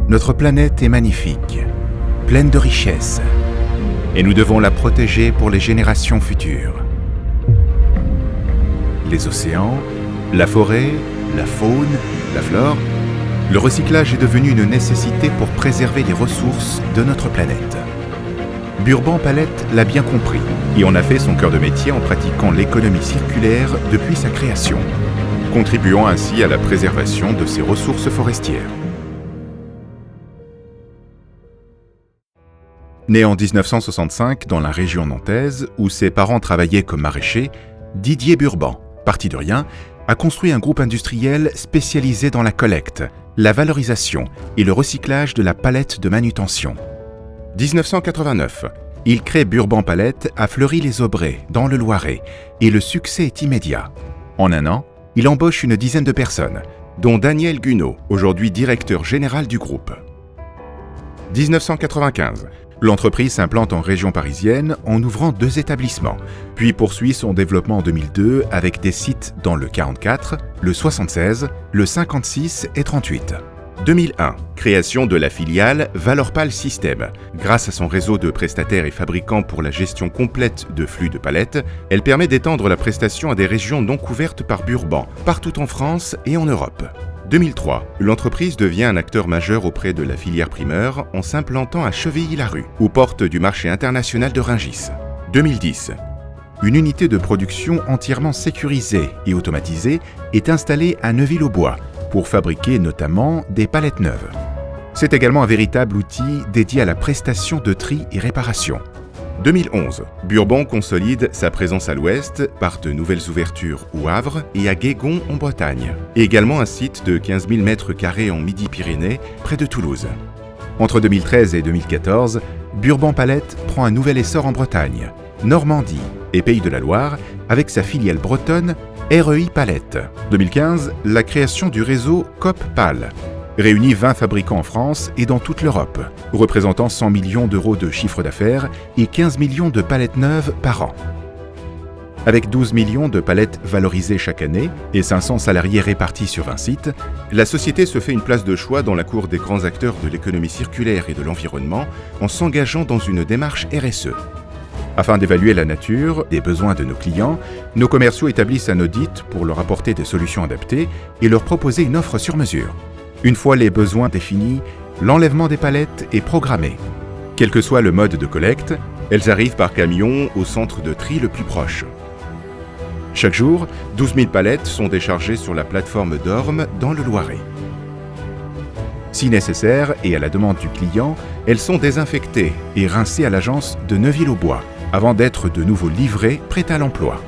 Notre planète est magnifique, pleine de richesses, et nous devons la protéger pour les générations futures. Les océans, la forêt, la faune, la flore, le recyclage est devenu une nécessité pour préserver les ressources de notre planète. Burban Palette l'a bien compris et en a fait son cœur de métier en pratiquant l'économie circulaire depuis sa création, contribuant ainsi à la préservation de ses ressources forestières. Né en 1965 dans la région nantaise, où ses parents travaillaient comme maraîchers, Didier Burban, parti de rien, a construit un groupe industriel spécialisé dans la collecte, la valorisation et le recyclage de la palette de manutention. 1989, il crée Burban Palette à Fleury-les-Aubrais, dans le Loiret, et le succès est immédiat. En un an, il embauche une dizaine de personnes, dont Daniel Gunaud, aujourd'hui directeur général du groupe. 1995, l'entreprise s'implante en région parisienne en ouvrant 2 établissements, puis poursuit son développement en 2002 avec des sites dans le 44, le 76, le 56 et 38. 2001, création de la filiale Valorpal System. Grâce à son réseau de prestataires et fabricants pour la gestion complète de flux de palettes, elle permet d'étendre la prestation à des régions non couvertes par Burban, partout en France et en Europe. 2003, l'entreprise devient un acteur majeur auprès de la filière primeur en s'implantant à Chevilly-Larue, aux portes du marché international de Rungis. 2010, une unité de production entièrement sécurisée et automatisée est installée à Neuville-aux-Bois pour fabriquer notamment des palettes neuves. C'est également un véritable outil dédié à la prestation de tri et réparation. 2011, Burban consolide sa présence à l'ouest par de nouvelles ouvertures au Havre et à Guégon en Bretagne, et également un site de 15 000 m² en Midi-Pyrénées, près de Toulouse. Entre 2013 et 2014, Burban Palette prend un nouvel essor en Bretagne, Normandie et Pays de la Loire, avec sa filiale bretonne REI Palette. 2015, la création du réseau Coop Pal, réunit 20 fabricants en France et dans toute l'Europe, représentant 100 millions d'euros de chiffre d'affaires et 15 millions de palettes neuves par an. Avec 12 millions de palettes valorisées chaque année et 500 salariés répartis sur 20 sites, la société se fait une place de choix dans la cour des grands acteurs de l'économie circulaire et de l'environnement en s'engageant dans une démarche RSE. Afin d'évaluer la nature des besoins de nos clients, nos commerciaux établissent un audit pour leur apporter des solutions adaptées et leur proposer une offre sur mesure. Une fois les besoins définis, l'enlèvement des palettes est programmé. Quel que soit le mode de collecte, elles arrivent par camion au centre de tri le plus proche. Chaque jour, 12 000 palettes sont déchargées sur la plateforme d'Orme dans le Loiret. Si nécessaire et à la demande du client, elles sont désinfectées et rincées à l'agence de Neuville-aux-Bois, avant d'être de nouveau livrées, prêtes à l'emploi.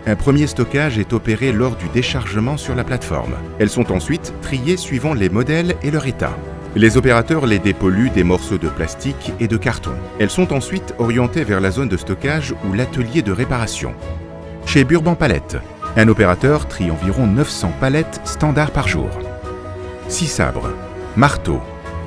Un premier stockage est opéré lors du déchargement sur la plateforme. Elles sont ensuite triées suivant les modèles et leur état. Les opérateurs les dépolluent des morceaux de plastique et de carton. Elles sont ensuite orientées vers la zone de stockage ou l'atelier de réparation. Chez Burban Palette, un opérateur trie environ 900 palettes standards par jour. Scie sabre, marteau,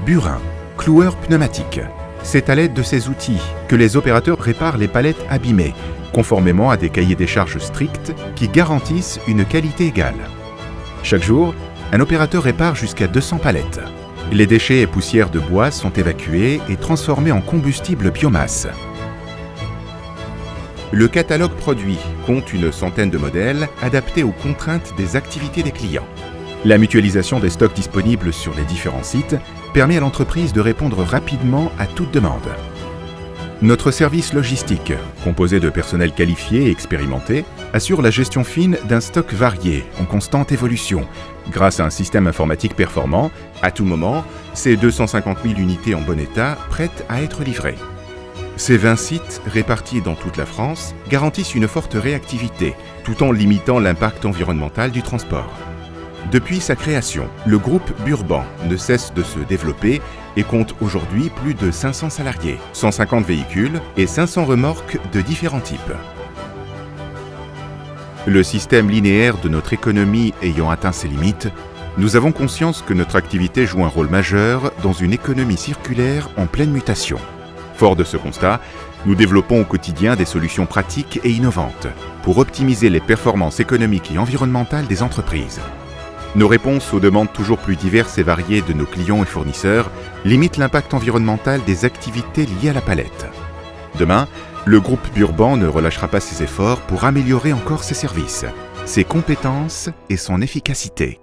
burin, cloueur pneumatique. C'est à l'aide de ces outils que les opérateurs réparent les palettes abîmées, conformément à des cahiers des charges stricts qui garantissent une qualité égale. Chaque jour, un opérateur répare jusqu'à 200 palettes. Les déchets et poussières de bois sont évacués et transformés en combustible biomasse. Le catalogue produit compte une centaine de modèles adaptés aux contraintes des activités des clients. La mutualisation des stocks disponibles sur les différents sites permet à l'entreprise de répondre rapidement à toute demande. Notre service logistique, composé de personnel qualifié et expérimenté, assure la gestion fine d'un stock varié, en constante évolution. Grâce à un système informatique performant, à tout moment, ces 250 000 unités en bon état, prêtes à être livrées. Ces 20 sites, répartis dans toute la France, garantissent une forte réactivité, tout en limitant l'impact environnemental du transport. Depuis sa création, le groupe Burban ne cesse de se développer et compte aujourd'hui plus de 500 salariés, 150 véhicules et 500 remorques de différents types. Le système linéaire de notre économie ayant atteint ses limites, nous avons conscience que notre activité joue un rôle majeur dans une économie circulaire en pleine mutation. Fort de ce constat, nous développons au quotidien des solutions pratiques et innovantes pour optimiser les performances économiques et environnementales des entreprises. Nos réponses aux demandes toujours plus diverses et variées de nos clients et fournisseurs limitent l'impact environnemental des activités liées à la palette. Demain, le groupe Burban ne relâchera pas ses efforts pour améliorer encore ses services, ses compétences et son efficacité.